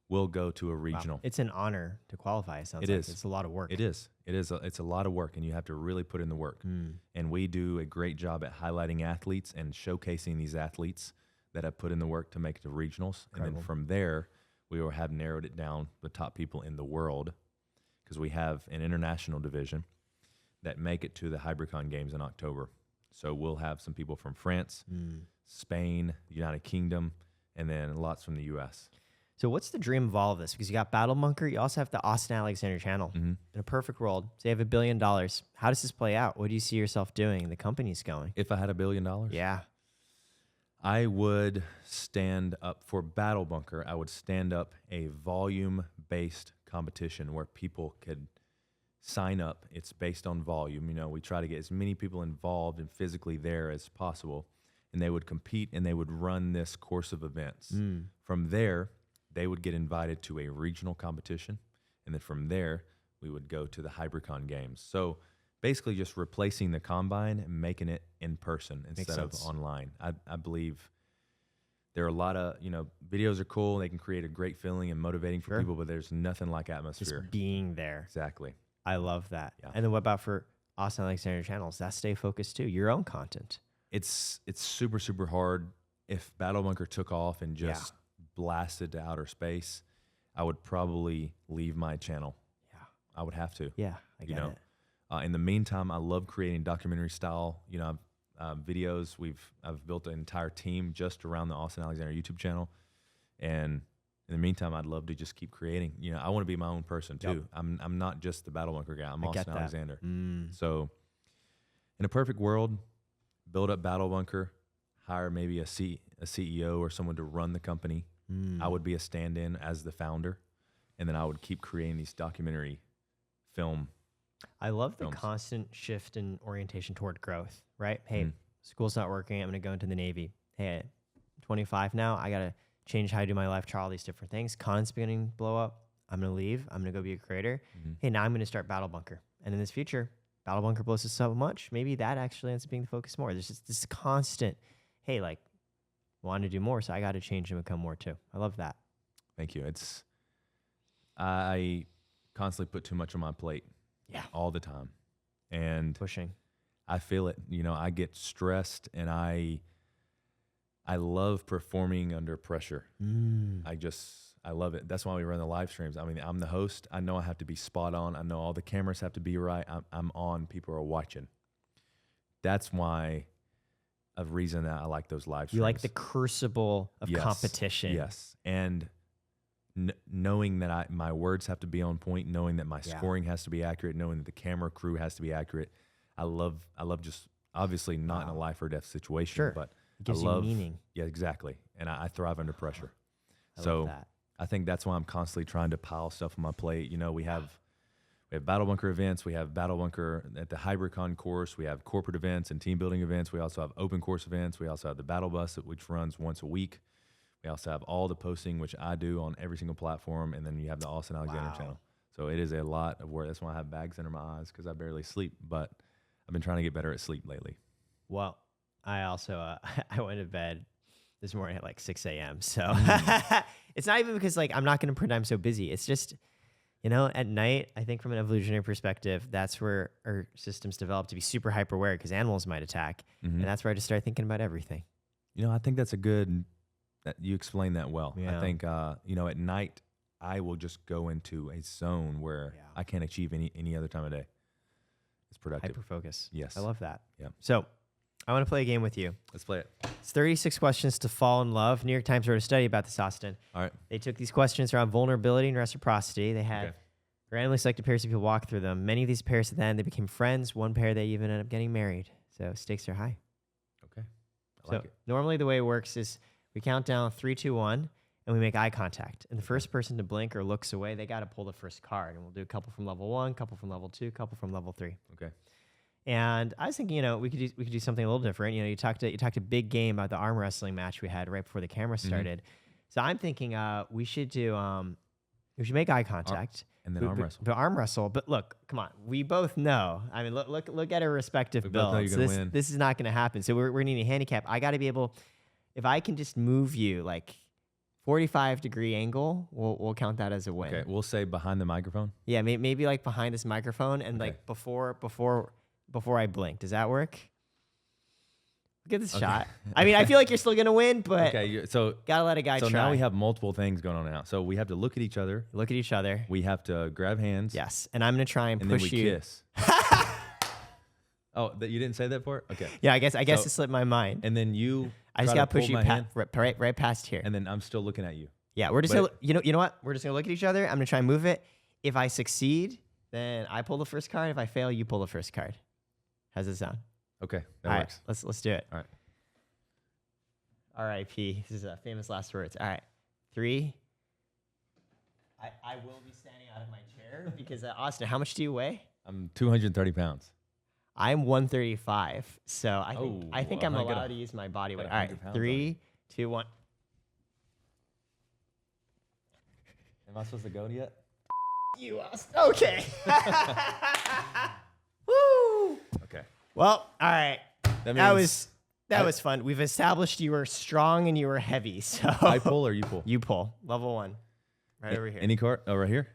will go to a regional. Wow. It's an honor to qualify. It sounds It like is. It's a lot of work. It is. It's a lot of work, and you have to really put in the work. And we do a great job at highlighting athletes and showcasing these athletes that have put in the work to make it to regionals. Incredible. And then from there, we will have narrowed it down the top people in the world, because we have an international division that make it to the HybridCon games in October. So we'll have some people from France, Spain, the United Kingdom, and then lots from the US. So what's the dream of all of this? Because you got Battle Bunker, you also have the Austen Alexander channel. In a perfect world, say you have $1 billion. How does this play out? What do you see yourself doing? The company's going. If I had $1 billion, Yeah. I would stand up for Battle Bunker. I would stand up a volume-based competition where people could sign up. It's based on volume. You know, we try to get as many people involved and physically there as possible, and they would compete and they would run this course of events. From there, they would get invited to a regional competition, and then from there, we would go to the HybridCon games. So basically just replacing the combine and making it in person instead of online. I believe there are a lot of, videos are cool. They can create a great feeling and motivating for people, but there's nothing like atmosphere. Just being there. Exactly. I love that. Yeah. And then what about for Austen Alexander channels? That stay focused too. Your own content. It's super, super hard. If Battle Bunker took off and just blasted to outer space, I would probably leave my channel. Yeah. I would have to. Yeah, I get it. In the meantime, I love creating documentary style, videos. I've built an entire team just around the Austen Alexander YouTube channel, and in the meantime, I'd love to just keep creating. I want to be my own person too. Yep. I'm not just the Battle Bunker guy. I'm Austen Alexander. So, in a perfect world, build up Battle Bunker, hire maybe a CEO or someone to run the company. I would be a stand-in as the founder, and then I would keep creating these documentary film. I love the constant shift in orientation toward growth, right? Hey, school's not working. I'm going to go into the Navy. Hey, I'm 25 now. I got to change how I do my life, try all these different things. Con's beginning to blow up. I'm going to leave. I'm going to go be a creator. Hey, now I'm going to start Battle Bunker. And in this future, Battle Bunker blows us so much, maybe that actually ends up being the focus more. There's just this constant, hey, want to do more, so I got to change and become more too. I love that. Thank you. I constantly put too much on my plate. Yeah. All the time. And pushing. I feel it. I get stressed, and I love performing under pressure. I love it. That's why we run the live streams. I mean, I'm the host. I know I have to be spot on. I know all the cameras have to be right. I'm on. People are watching. That's why a reason that I like those live streams. You like the crucible of competition. Yes. And knowing that my words have to be on point, knowing that my scoring has to be accurate, knowing that the camera crew has to be accurate. I love just obviously not in a life or death situation, but it gives you meaning. Yeah, exactly. And I thrive under pressure. I love that. I think that's why I'm constantly trying to pile stuff on my plate. We have Battle Bunker events. We have Battle Bunker at the HybridCon course. We have corporate events and team building events. We also have open course events. We also have the Battle Bus, which runs once a week. We also have all the posting, which I do on every single platform. And then you have the Austen Alexander channel. So it is a lot of work. That's why I have bags under my eyes, because I barely sleep. But I've been trying to get better at sleep lately. Well, I also, I went to bed this morning at 6 a.m. So it's not even because I'm not going to pretend I'm so busy. It's just, at night, I think from an evolutionary perspective, that's where our systems develop to be super hyper aware, because animals might attack. And that's where I just start thinking about everything. I think that's that you explained that well. Yeah. I think, at night, I will just go into a zone where I can't achieve any other time of day. It's productive. Hyper focus. Yes. I love that. Yeah. So I want to play a game with you. Let's play it. It's 36 questions to fall in love. New York Times wrote a study about this, Austen. All right. They took these questions around vulnerability and reciprocity. They had randomly selected pairs of people walk through them. Many of these pairs, at the end, they became friends. One pair, they even ended up getting married. So stakes are high. Okay. I like it. Normally the way it works is we count down 3, 2, 1, and we make eye contact. And the first person to blink or looks away, they got to pull the first card. And we'll do a couple from level 1, couple from level 2, couple from level 3. Okay. And I was thinking, we could do something a little different. You talked a big game about the arm wrestling match we had right before the camera started. So I'm thinking we should make eye contact and then arm wrestle. The arm wrestle. But look, come on, we both know. I mean, look at our respective builds. This is not going to happen. So we're needing a handicap. I got to be able, if I can just move you 45-degree angle, we'll count that as a win. Okay, we'll say behind the microphone. Yeah, maybe behind this microphone and before I blink. Does that work? Give this a shot. I mean, I feel like you're still gonna win, but Okay, so gotta let a guy try. now we have multiple things going on now. So we have to look at each other. Look at each other. We have to grab hands. Yes, and I'm gonna try and And push then we you. kiss. Oh, you didn't say that part? Okay. Yeah, I guess it slipped my mind. And then you. I just try gotta to push pull you my hand, right past here. and then I'm still looking at you. Yeah, we're just But- gonna, you know what? We're just gonna look at each other. I'm gonna try and move it. If I succeed, then I pull the first card. If I fail, you pull the first card. How's it sound? Okay, that All works. right, let's do it. All right. R.I.P. This is famous last words. All right, 3. I will be standing out of my chair because Austin, how much do you weigh? I'm 230 pounds. I'm 135, so I think Oh, I'm I got allowed a- to use my body weight. got All right, 100 pounds on 3, 2, 1. Am I supposed to go yet? You Austin. Okay. Woo. Okay. Well, all right. That That was fun. We've established you were strong and you were heavy. So I pull or you pull? you pull. Level 1. Right over here. Any card? Oh, right here?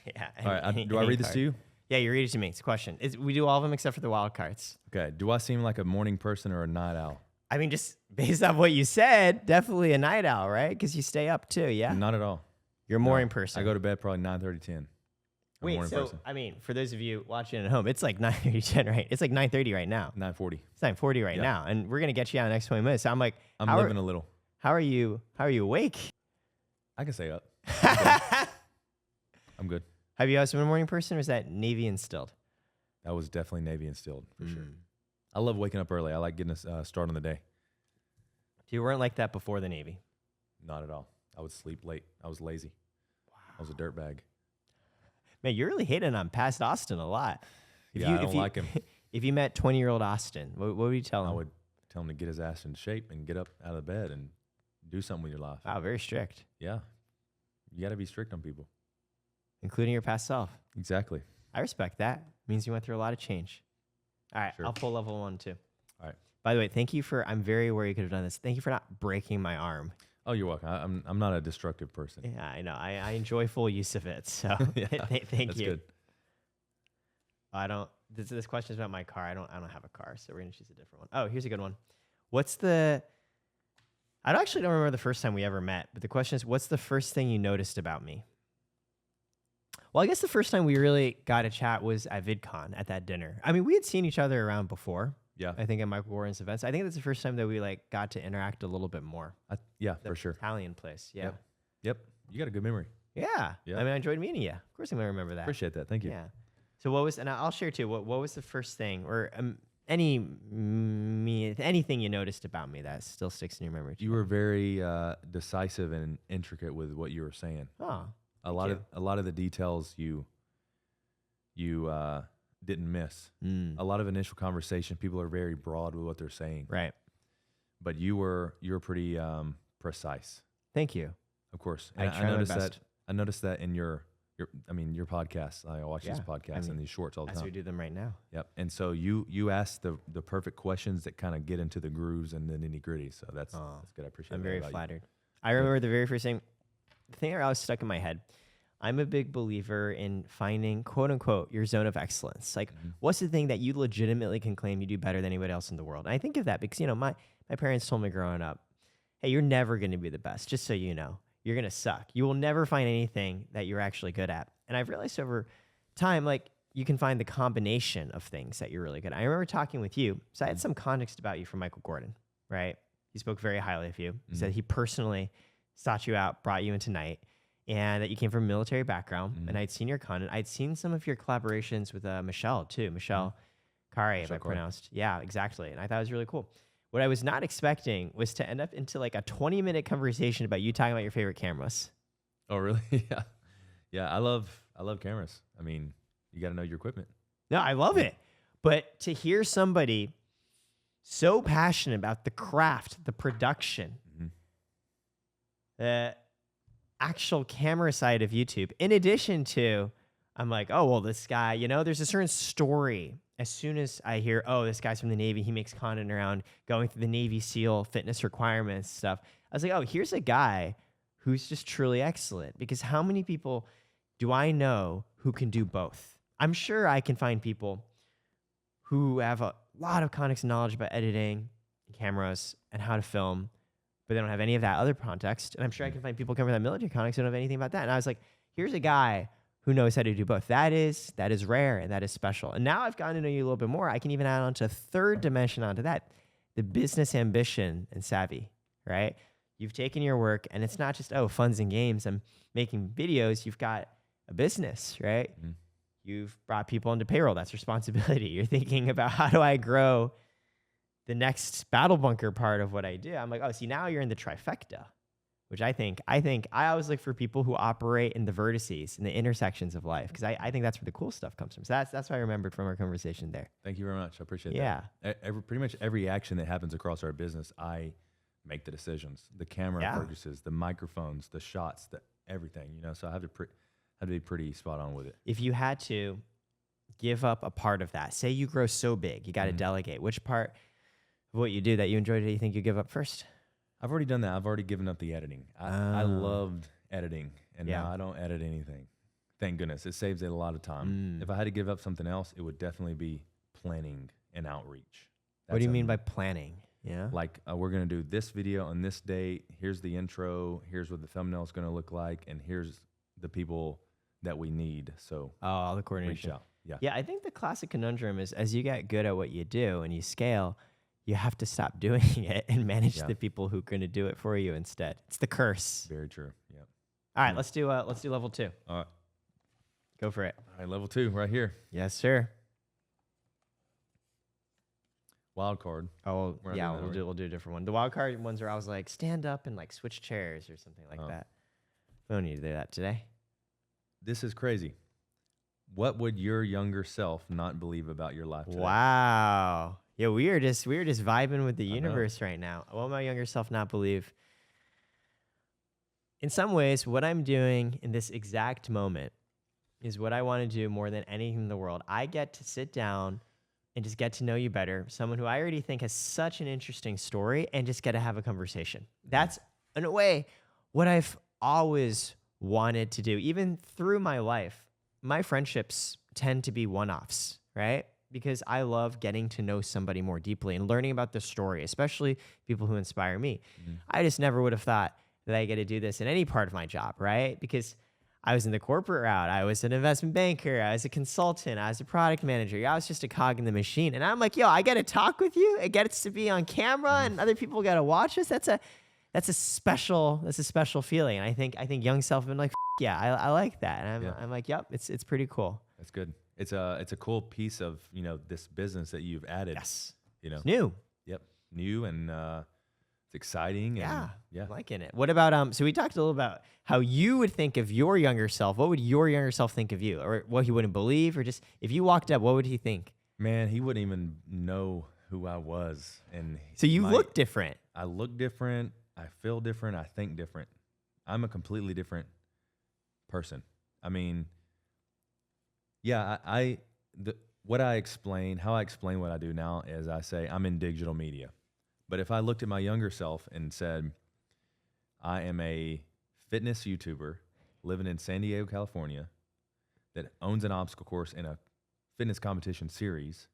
Yeah. All right. Do I read this to you? Yeah, you read it to me. It's a question. We do all of them except for the wild cards. Okay. Do I seem like a morning person or a night owl? I mean, just based off what you said, definitely a night owl, right? Because you stay up too, yeah? Not at all. You're a morning person. I go to bed probably 9:30, 10. I'm a Wait, morning so, person. I mean, for those of you watching at home, it's like 9:30, 10, right? It's like 9:30 right now. 9:40. It's 9:40 right Yeah. now. And we're going to get you out in the next 20 minutes. So I'm like, I'm how living a little. How are you awake? I can stay up. I'm good. Have you always been a morning person or is that Navy instilled? That was definitely Navy instilled for sure. I love waking up early. I like getting a start on the day. You weren't like that before the Navy? Not at all. I would sleep late. I was lazy. Wow. I was a dirtbag. Man, you're really hating on past Austen a lot. I don't like him. If you met 20-year-old Austen, what would you tell him? I would tell him to get his ass in shape and get up out of bed and do something with your life. Wow, very strict. Yeah. You got to be strict on people. Including your past self. Exactly. I respect that. Means you went through a lot of change. All right, Sure. I'll pull level 1 too. All right. By the way, thank you for, I'm very aware you could have done this. Thank you for not breaking my arm. Oh, you're welcome. I'm not a destructive person. Yeah, I know. I enjoy full use of it. So Yeah, thank That's you. good. I don't, this question is about my car. I don't have a car, so we're going to choose a different one. Oh, here's a good one. I actually don't remember the first time we ever met, but the question is, what's the first thing you noticed about me? Well, I guess the first time we really got a chat was at VidCon at that dinner. I mean, we had seen each other around before. Yeah. I think at Michael Gordon's events. I think that's the first time that we like got to interact a little bit more. Yeah, The for sure. Italian place. Yeah. Yep. You got a good memory. Yeah. Yeah. I mean, I enjoyed meeting you. Of course I'm going to remember that. Appreciate that. Thank you. Yeah. So and I'll share too, what was the first thing or anything you noticed about me that still sticks in your memory? You were very decisive and intricate with what you were saying. Oh, A lot of the details you didn't miss. A lot of initial conversation, people are very broad with what they're saying. right. But you were pretty precise. Thank you. Of course. I And try my noticed best. I noticed that in your podcast. I watch these Yeah, podcasts and these shorts all the As we time. do them right now. Yep. And so you asked the perfect questions that kind of get into the grooves and the nitty gritty. So that's good. I appreciate. I'm that very about you. flattered. I remember the very first thing, the thing that always stuck in my head. I'm a big believer in finding, quote unquote, your zone of excellence. Like, what's the thing that you legitimately can claim you do better than anybody else in the world? And I think of that because, my parents told me growing up, hey, you're never going to be the best, just so you know. You're going to suck. You will never find anything that you're actually good at. And I've realized over time, like, you can find the combination of things that you're really good at. I remember talking with you. So I had some context about you from Michael Gordon, right? He spoke very highly of you. He said he personally sought you out, brought you into Night, and that you came from a military background. And I'd seen your content. I'd seen some of your collaborations with Michelle, too. Michelle Karat, if I pronounced. Yeah, exactly. And I thought it was really cool. What I was not expecting was to end up into like a 20-minute conversation about you talking about your favorite cameras. Oh, really? Yeah. Yeah. I love cameras. I mean, you got to know your equipment. No, I love it. But to hear somebody so passionate about the craft, the production, the actual camera side of YouTube, in addition to, I'm like, oh, well, this guy, there's a certain story. As soon as I hear, oh, this guy's from the Navy, he makes content around going through the Navy SEAL fitness requirements stuff. I was like, oh, here's a guy who's just truly excellent. Because how many people do I know who can do both? I'm sure I can find people who have a lot of context and knowledge about editing, cameras and how to film, but they don't have any of that other context. And I'm sure I can find people coming from that military context who don't have anything about that. And I was like, here's a guy who knows how to do both. That is rare and that is special. And now I've gotten to know you a little bit more. I can even add on to a third dimension onto that, the business ambition and savvy, right? You've taken your work and it's not just, oh, funs and games. I'm making videos. You've got a business, right? Mm-hmm. You've brought people into payroll. That's responsibility. You're thinking about how do I grow the next battle bunker part of what I do. I'm like, oh, see, now you're in the trifecta, which I think I always look for people who operate in the vertices, in the intersections of life, because I think that's where the cool stuff comes from. So that's what I remembered from our conversation there. Thank you very much. I appreciate that. Pretty much every action that happens across our business, I make the decisions, the camera purchases, the microphones, the shots, everything, so I have to be pretty spot on with it. If you had to give up a part of that, say you grow so big, you got to delegate, which part of what you do that you enjoy do you think you give up first? I've already done that. I've already given up the editing. I loved editing, and now I don't edit anything. Thank goodness. It saves a lot of time. If I had to give up something else, it would definitely be planning and outreach. What do you mean by planning? Yeah. Like we're going to do this video on this date. Here's the intro. Here's what the thumbnail is going to look like. And here's the people that we need. So all the coordination. Reach out. Yeah. Yeah. I think the classic conundrum is as you get good at what you do and you scale, you have to stop doing it and manage the people who are going to do it for you instead. It's the curse. Very true. Yeah. All right. Let's do level 2. All right. Go for it. All right. Level 2 right here. Yes, sir. Wild card. Oh, yeah, we'll do a different one. The wild card ones are I was like, stand up and like switch chairs or something like that. We don't need to do that today. This is crazy. What would your younger self not believe about your life today? Wow. Yeah, we are just vibing with the universe right now. What will my younger self not believe? In some ways, what I'm doing in this exact moment is what I want to do more than anything in the world. I get to sit down and just get to know you better, someone who I already think has such an interesting story, and just get to have a conversation. That's, in a way, what I've always wanted to do. Even through my life, my friendships tend to be one-offs, right? Because I love getting to know somebody more deeply and learning about their story, especially people who inspire me. I just never would have thought that I get to do this in any part of my job, right? Because I was in the corporate route. I was an investment banker. I was a consultant. I was a product manager. I was just a cog in the machine. And I'm like, yo, I got to talk with you. It gets to be on camera and other people got to watch us. That's a special feeling. And I think young self have been like, yeah, I like that. And I'm like, yep, it's pretty cool. That's good. It's a cool piece of, this business that you've added. Yes. It's new. Yep. New and it's exciting. And, I'm liking it. What about, so we talked a little about how you would think of your younger self. What would your younger self think of you? Or what he wouldn't believe? Or just, if you walked up, what would he think? Man, he wouldn't even know who I was. And so you look different. I look different. I feel different. I think different. I'm a completely different person. I mean, yeah, how I explain what I do now is I say I'm in digital media. But if I looked at my younger self and said, I am a fitness YouTuber living in San Diego, California, that owns an obstacle course in a fitness competition series,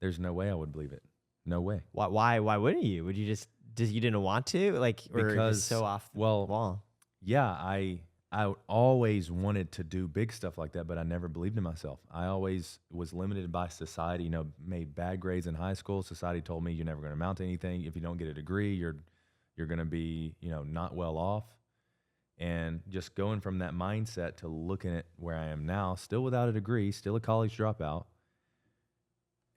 there's no way I would believe it. No way. Why wouldn't you? Would you just you didn't want to? Because just so off the wall? Yeah, I always wanted to do big stuff like that, but I never believed in myself. I always was limited by society, made bad grades in high school. Society told me you're never going to amount to anything. If you don't get a degree, you're going to be, not well off. And just going from that mindset to looking at where I am now, still without a degree, still a college dropout,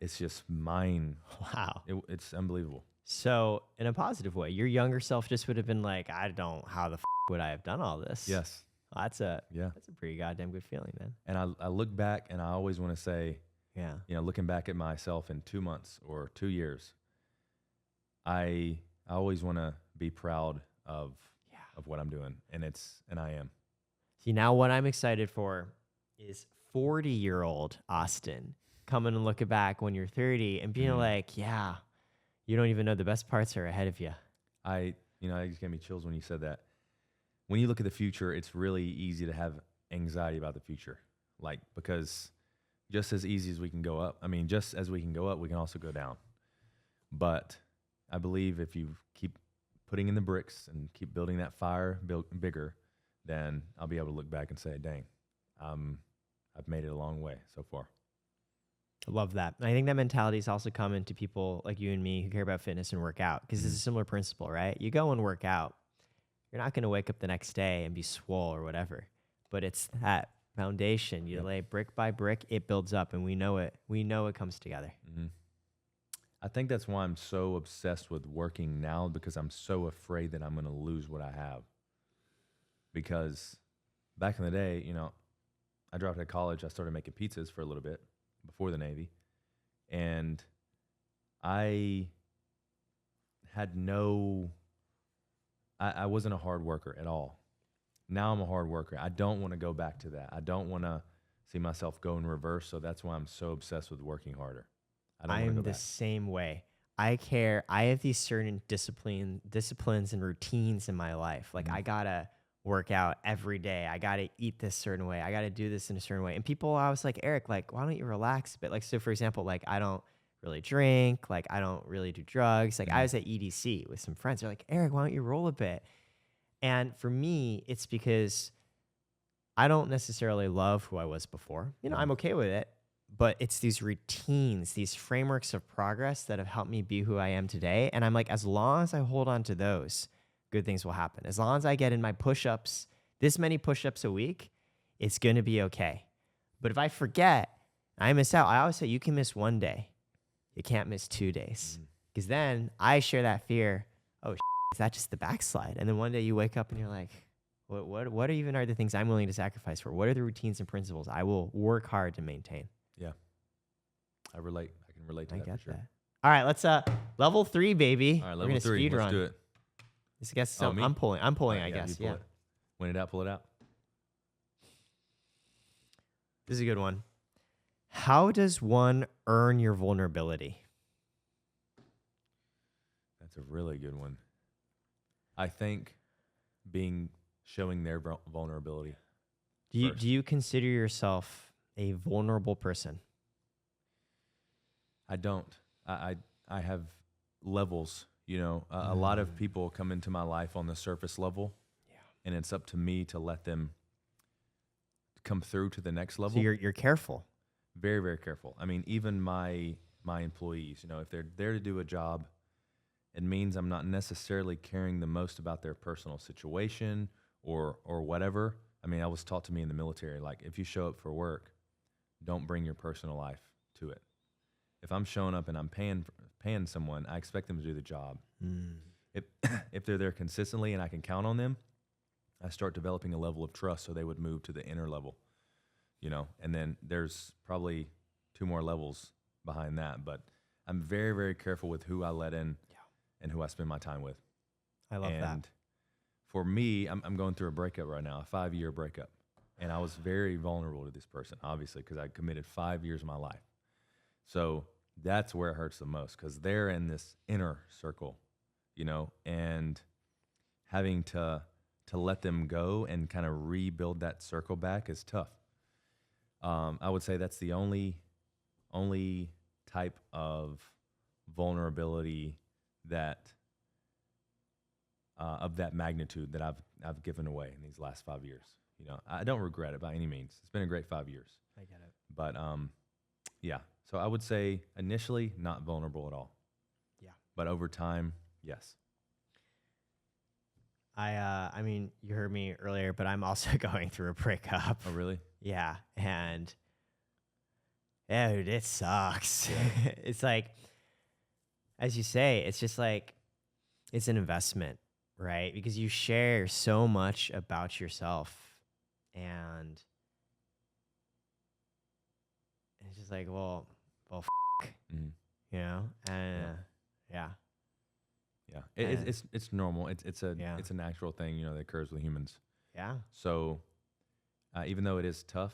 it's just mine. Wow. It's unbelievable. So in a positive way, your younger self just would have been like, how the would I have done all this? Yes. Well, that's a pretty goddamn good feeling, man. And I look back and I always want to say, looking back at myself in 2 months or 2 years, I always want to be proud of what I'm doing. And I am. See, now what I'm excited for is 40-year-old Austen coming and looking back when you're 30 and being like, yeah, you don't even know the best parts are ahead of you. It just gave me chills when you said that. When you look at the future, it's really easy to have anxiety about the future. Because just as easy as we can go up, just as we can go up, we can also go down. But I believe if you keep putting in the bricks and keep building that fire bigger, then I'll be able to look back and say, dang, I've made it a long way so far. I love that. And I think that mentality is also common to people like you and me who care about fitness and work out, because it's a similar principle, right? You go and work out. You're not going to wake up the next day and be swole or whatever, but it's that foundation. You lay brick by brick, it builds up, and we know it. We know it comes together. Mm-hmm. I think that's why I'm so obsessed with working now, because I'm so afraid that I'm going to lose what I have. Because back in the day, you know, I dropped out of college. I started making pizzas for a little bit before the Navy. And I had I wasn't a hard worker at all. Now I'm a hard worker. I don't want to go back to that. I don't want to see myself go in reverse. So that's why I'm so obsessed with working harder. I'm the same way. I care. I have these certain disciplines and routines in my life. Like I gotta work out every day. I gotta eat this certain way. I gotta do this in a certain way. And people always like, Eric, like, why don't you relax a bit? Like, so for example, like I don't really drink. Like I don't really do drugs. Like I was at EDC with some friends. They're like, Eric, why don't you roll a bit? And for me, it's because I don't necessarily love who I was before. You know, I'm okay with it. But it's these routines, these frameworks of progress that have helped me be who I am today. And I'm like, as long as I hold on to those, good things will happen. As long as I get in my push-ups, this many push-ups a week, it's going to be okay. But if I forget, I miss out. I always say you can miss one day. You can't miss 2 days. Because then I share that fear. Oh, is that just the backslide? And then one day you wake up and you're like, what even are the things I'm willing to sacrifice for? What are the routines and principles I will work hard to maintain? Yeah. I can relate to that for sure. That. All right, let's level 3, baby. All right, level 3. Let's do it. This guess so. I'm pulling, I guess. Yeah. Win it out, pull it out. This is a good one. How does one earn your vulnerability? That's a really good one. I think showing their vulnerability. Do you consider yourself a vulnerable person? I don't. I have levels, you know. A lot of people come into my life on the surface level, and it's up to me to let them come through to the next level. So you're careful. Very, very careful. I mean, even my employees, you know, if they're there to do a job, it means I'm not necessarily caring the most about their personal situation or whatever. I mean, I was taught to me in the military, like, if you show up for work, don't bring your personal life to it. If I'm showing up and I'm paying someone, I expect them to do the job. If they're there consistently and I can count on them, I start developing a level of trust so they would move to the inner level, you know. And then there's probably 2 more levels behind that, but I'm very, very careful with who I let in and who I spend my time with. I love that. And for me, I'm going through a breakup right now, a 5-year breakup. And I was very vulnerable to this person, obviously, because I committed 5 years of my life. So that's where it hurts the most, because they're in this inner circle, you know, and having to let them go and kind of rebuild that circle back is tough. I would say that's the only type of vulnerability that of that magnitude that I've given away in these last 5 years. You know, I don't regret it by any means. It's been a great 5 years. I get it. But yeah. So I would say initially not vulnerable at all. Yeah. But over time, yes. I mean, you heard me earlier, but I'm also going through a breakup. Oh, really? Yeah. And dude, it sucks. Yeah. It's like, as you say, it's just like, it's an investment, right? Because you share so much about yourself, and it's just like, well, Mm-hmm. you know? And yeah. It's normal. It's a Yeah. it's a natural thing, you know, that occurs with humans. Yeah. So even though it is tough,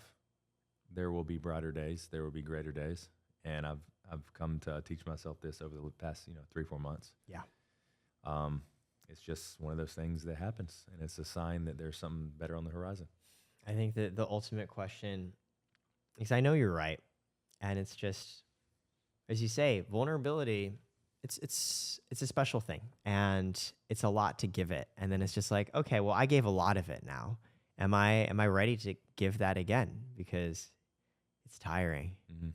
there will be brighter days. There will be greater days, and I've come to teach myself this over the past 3-4 months. Yeah. It's just one of those things that happens, and it's a sign that there's something better on the horizon. I think that the ultimate question, because I know you're right, and it's just, as you say, vulnerability it's a special thing, and it's a lot to give it. And then it's just like, okay, well, I gave a lot of it now. Am I ready to give that again? Because it's tiring. Mm-hmm.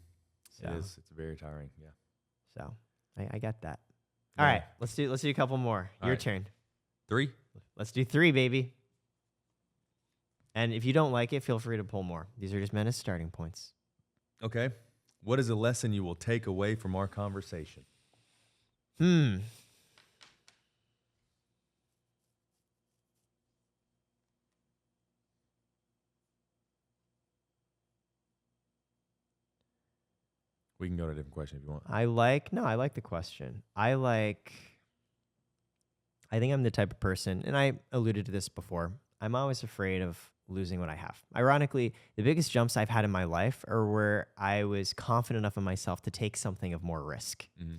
So, It is. It's very tiring. Yeah. So I get that. Yeah. All right, let's do a couple more. All Your right. turn. 3. Let's do 3, baby. And if you don't like it, feel free to pull more. These are just meant as starting points. Okay. What is a lesson you will take away from our conversation? We can go to a different question if you want. I like the question. I think I'm the type of person, and I alluded to this before, I'm always afraid of losing what I have. Ironically, the biggest jumps I've had in my life are where I was confident enough in myself to take something of more risk. Mm-hmm.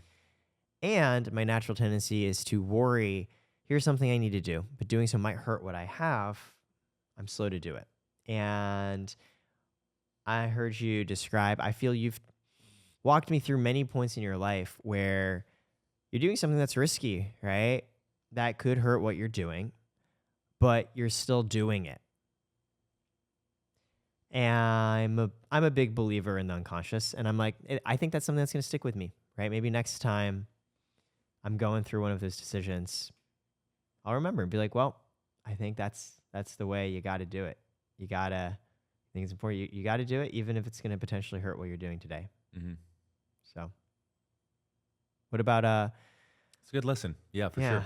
And my natural tendency is to worry, here's something I need to do, but doing so might hurt what I have. I'm slow to do it. And I heard you describe, I feel you've walked me through many points in your life where you're doing something that's risky, right? That could hurt what you're doing, but you're still doing it. And I'm a big believer in the unconscious, and I'm like, I think that's something that's going to stick with me, right? Maybe next time I'm going through one of those decisions, I'll remember and be like, well, I think that's the way you got to do it. I think it's important. You got to do it, even if it's going to potentially hurt what you're doing today. Mm-hmm. So, what about It's a good lesson. Yeah, for sure.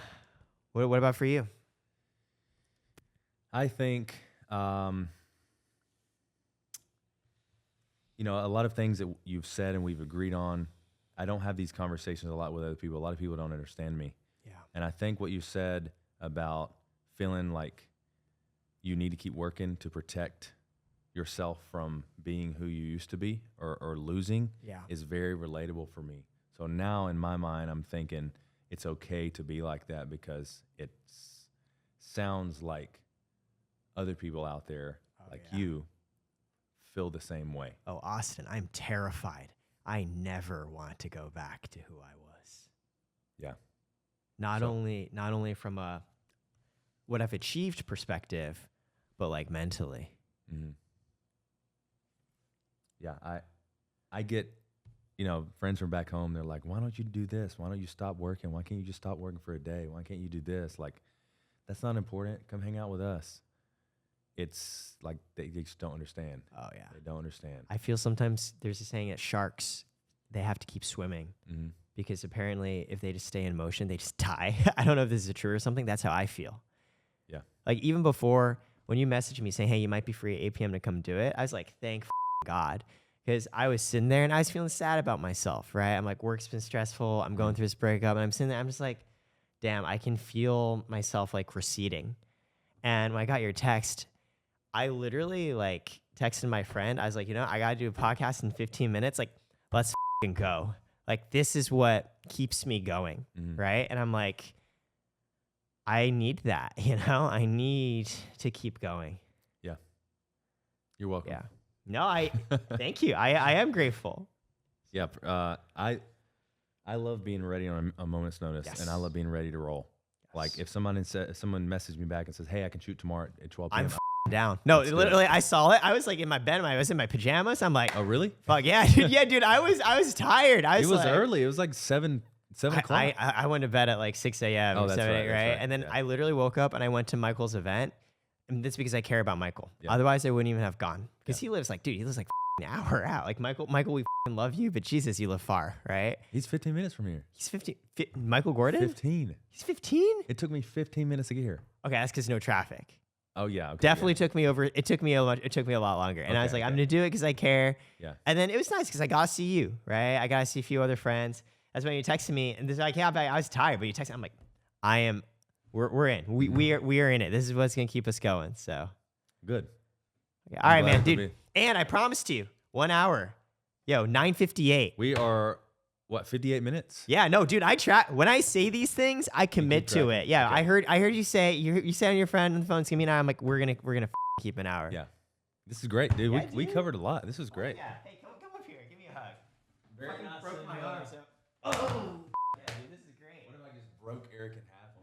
What about for you? I think, a lot of things that you've said and we've agreed on, I don't have these conversations a lot with other people. A lot of people don't understand me. Yeah. And I think what you said about feeling like you need to keep working to protect yourself from being who you used to be or losing is very relatable for me. So now in my mind, I'm thinking it's okay to be like that because it sounds like other people out there you feel the same way. Oh, Austen, I'm terrified. I never want to go back to who I was. Yeah. Not only from a what I've achieved perspective, but like mentally. Mm-hmm. Yeah, I get, friends from back home, they're like, why don't you do this? Why don't you stop working? Why can't you just stop working for a day? Why can't you do this? Like, that's not important. Come hang out with us. It's like they just don't understand. Oh, yeah. They don't understand. I feel sometimes there's a saying that sharks, they have to keep swimming because apparently if they just stay in motion, they just die. I don't know if this is true or something. That's how I feel. Yeah. Like even before, when you messaged me saying, hey, you might be free at 8 p.m. to come do it, I was like, thank God. Because I was sitting there and I was feeling sad about myself, right? I'm like, work's been stressful. I'm going through this breakup. And I'm sitting there, I'm just like, damn, I can feel myself like receding. And when I got your text, I literally like texted my friend. I was like, I got to do a podcast in 15 minutes. Like, let's go. Like, this is what keeps me going, right? And I'm like, I need that, I need to keep going. Yeah. You're welcome. Yeah. No, thank you. I am grateful. Yeah. I love being ready on a moment's notice, and I love being ready to roll. Yes. Like if someone messaged me back and says, hey, I can shoot tomorrow at 12 p.m. I'm down. No, literally, I saw it. I was like in my bed. I was in my pajamas. I'm like, oh, really? Fuck yeah, dude. Yeah, dude. I was tired. It was early. It was like 7 o'clock. I went to bed at like 6 a.m. Oh, that's 7, right, 8, that's right? right. And then I literally woke up and I went to Michael's event. And that's because I care about Michael. Yeah. Otherwise, I wouldn't even have gone. Because he lives like an hour out. Like Michael, we love you, but Jesus, you live far, right? He's 15 minutes from here. He's 15. Michael Gordon? 15. He's 15? It took me 15 minutes to get here. Okay, that's because no traffic. Oh yeah, okay, definitely took me over. It took me a lot longer, and I was like, I'm gonna do it because I care. Yeah. And then it was nice because I got to see you, right? I got to see a few other friends. That's when you texted me, and this like, yeah, I was tired, but you texted. I'm like, we're in. We are in it. This is what's gonna keep us going. So good. Okay. All right, man, dude. And I promised you 1 hour. Yo, 9:58. We are. What, 58 minutes? Yeah, no, dude, when I say these things, I commit to it. Yeah, okay. I heard you say you say on your friend on the phone, it's gonna be an hour. I'm like, we're gonna keep an hour. Yeah. This is great, dude. Yeah, we covered a lot. This was great. Yeah. Hey, come up here. Give me a hug. Very nice. Broke my arm. So. Oh.